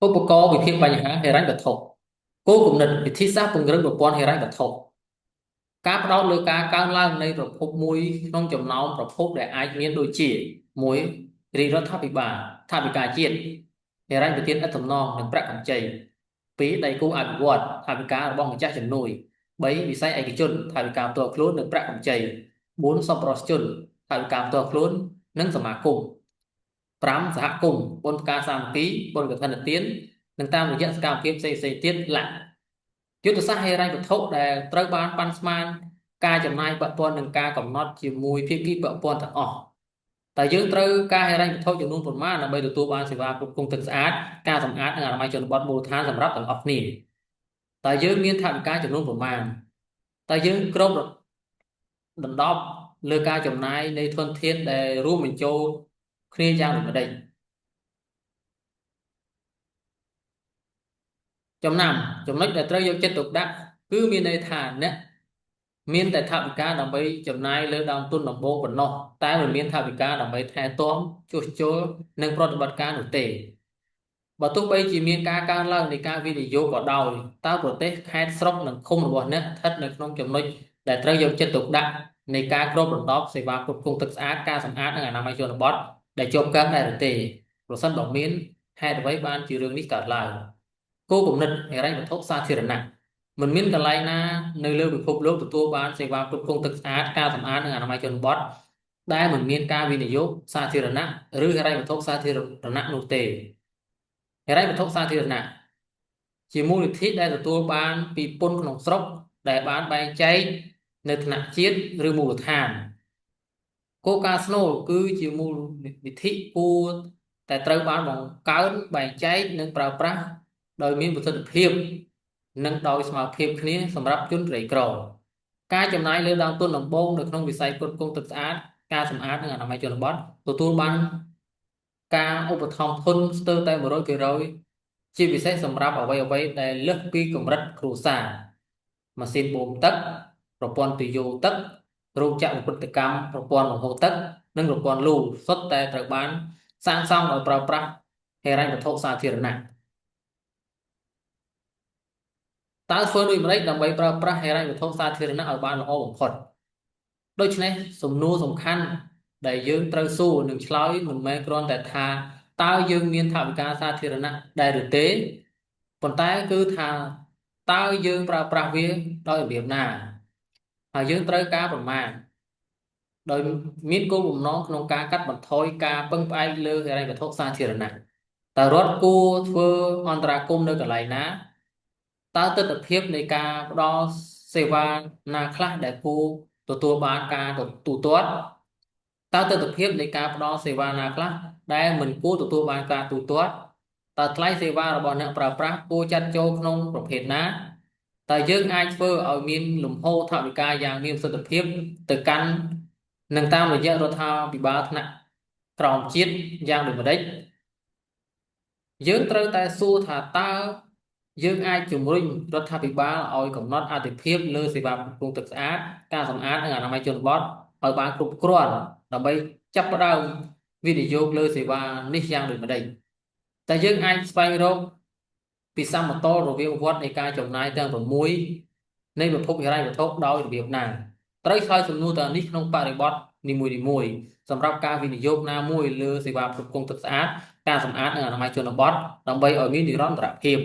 ឧបករណ៍វិភាគបញ្ហាហិរញ្ញវត្ថុគោលគំនិតវិធីសាស្ត្រពង្រឹងប្រព័ន្ធហិរញ្ញវត្ថុការផ្ដោតលើការកើនឡើងនៃប្រភពមួយក្នុងចំណោមប្រភពដែលអាចមានដូចជា1រាជរដ្ឋាភិបាលថវិកាជាតិហិរញ្ញប្បទានឥតសំណងនិងប្រាក់កម្ចី2ដៃគូអភិវឌ្ឍថវិការបស់ម្ចាស់ជំនួយ3វិស័យឯកជនថវិកាផ្ទាល់ខ្លួននិងប្រាក់កម្ចី4សប្បុរសជនថវិកាផ្ទាល់ខ្លួននិងសមាគម5សហគមន៍បុណ្យផ្កាសាមគ្គីបុណ្យកឋិនទាននិងតាមរយៈសកម្មភាពផ្សេងៗទៀតឡើងយុទ្ធសាស្ត្រហិរញ្ញវត្ថុដែលត្រូវបានប៉ាន់ស្មានការចំណាយពាក់ព័ន្ធនឹងការកំណត់ជាមួយភាគីពាក់ព័ន្ធទាំងអស់តែយើងត្រូវការហិរញ្ញវត្ថុចំនួនប៉ុន្មានដើម្បីទទួលបានសេវាគ្រប់គ្រងទឹកស្អាតការសម្អាតនិងអនាម័យជនបទមូលដ្ឋានសម្រាប់ទាំងអស់គ្នាតែយើងមានថវិកាចំនួនប៉ុន្មានតែយើងគ្រប់ដណ្ដប់លើការចំណាយនៃធនធានដែលរួមបញ្ចូលគ្នាយ៉ាងដូចម្តេចចំណាំចំណុចដែលត្រូវយកចិត្តទុកដាក់គឺមានន័យថាអ្នកមានតែថវិកាដើម្បីចំណាយលើដើមទុនដំបូងប៉ុណ្ណោះតែមិនមានថវិកាដើម្បីថែទាំជួសជុលនិងប្រតិបត្តិការនោះទេបើទោះបីជាមានការកើនឡើងនៃការវិនិយោគក៏ដោយតើប្រទេសខេត្តស្រុកនិងឃុំរបស់អ្នកស្ថិតនៅក្នុងចំណុចដែលត្រូវយកចិត្តទុកដាក់នៃការគ្របដណ្ដប់សេវាគ្រប់គ្រងទឹកស្អាតការសម្អាតនិងអនាម័យជនបទដែលជាប់គាំងដែរឬទេប្រសិនបើមានហេតុអ្វីបានជារឿងនេះកើតឡើងគោលគំនិតហិរញ្ញវត្ថុសាធារណៈមិនមានកន្លែងណានៅលើពិភពលោកទទួលបានសេវាគ្រប់គ្រងទឹកស្អាតការសម្អាតនិងអនាម័យជនបទដែលមិនមានការវិនិយោគសាធារណៈឬហិរញ្ញវត្ថុសាធារណៈនោះទេហិរញ្ញវត្ថុសាធារណៈជាមូលនិធិដែលទទួលបានពីពន្ធក្នុងស្រុកដែលបានបែងចែកនៅថ្នាក់ជាតិឬមូលដ្ឋានគោលការណ៍ស្នូលគឺជាមូលនិធិគួរតែត្រូវបានបង្កើនបែងចែកនិងប្រើប្រាស់ដោយមានប្រសិទ្ធភាពនិងដោយស្មើភាពគ្នាសម្រាប់ជនក្រីក្រការចំណាយលើដើមទុនដំបូងនៅក្នុងវិស័យផ្គត់ផ្គង់ទឹកស្អាតការសម្អាតនិងអនាម័យជនបទទទួលបានការឧបត្ថម្ភធនស្ទើរតែ100%ជាពិសេសសម្រាប់អ្វីៗដែលលើសពីកម្រិតគ្រួសារម៉ាស៊ីនបូមទឹកប្រព័ន្ធទុយោទឹករោងចក្រវិទ្យកម្មប្រព័ន្ធបង្ហូរទឹកនិងប្រព័ន្ធលូសុទ្ធតែត្រូវបានសាងសង់ដោយប្រើប្រាស់ហិរញ្ញវត្ថុសាធារណៈតើធ្វើដូចម្តេចដើម្បីប្រើប្រាស់ហិរញ្ញវត្ថុសាធារណៈឲ្យបានល្អបំផុតដូច្នេះសំណួរសំខាន់ដែលយើងត្រូវសួរនិងឆ្លើយមិនមែនគ្រាន់តែថាតើយើងមានថវិកាសាធារណៈដែរឬទេប៉ុន្តែគឺថាតើយើងប្រើប្រាស់វាដោយរបៀបណាហើយយើងត្រូវការប្រមាណដោយមានគោលបំណងក្នុងការកាត់បន្ថយការពឹងផ្អែកលើហិរញ្ញវត្ថុសាធារណៈតើរដ្ឋគួរធ្វើអន្តរាគមន៍នៅកន្លែងណាតើទិដ្ឋភាពនៃការផ្ដល់សេវាណាខ្លះដែលគួរទទួលបានការទូទាត់តើទិដ្ឋភាពនៃការផ្ដល់សេវាណាខ្លះដែលមិនគួរទទួលបានការទូទាត់តើថ្លៃសេវារបស់អ្នកប្រើប្រាស់គួរចាត់ចូលក្នុងប្រភេទណាតើយើងអាចធ្វើឲ្យមានលំហូរថវិកាយ៉ាងមានប្រសិទ្ធភាពទៅកាន់និងតាមរយៈរដ្ឋាភិបាលថ្នាក់ក្រោមជាតិយ៉ាងដូចម្តេចយើងត្រូវតែសួរថាតើយើងអាចជំរុញរដ្ឋាភិបាលឲ្យកំណត់អាទិភាពលើសេវាគ្រប់គ្រងទឹកស្អាតការសម្អាតនិងអនាម័យជនបទឲ្យបានគ្រប់គ្រាន់ដើម្បីចាប់ផ្ដើមវិនិយោគលើសេវានេះយ៉ាងដូចម្តេចតែយើងអាចស្វែងរកពីសមតុល្យរវាងវដ្តនៃការចំណាយទាំង6នៃប្រភពហិរញ្ញវត្ថុដោយរបៀបណាត្រូវឆ្លើយសំណួរទាំងនេះក្នុងបរិបទនីមួយៗសម្រាប់ការវិនិយោគណាមួយលើសេវាគ្រប់គ្រងទឹកស្អាតការសម្អាតនិងអនាម័យជនបទដើម្បីឲ្យមាននិរន្តរភាព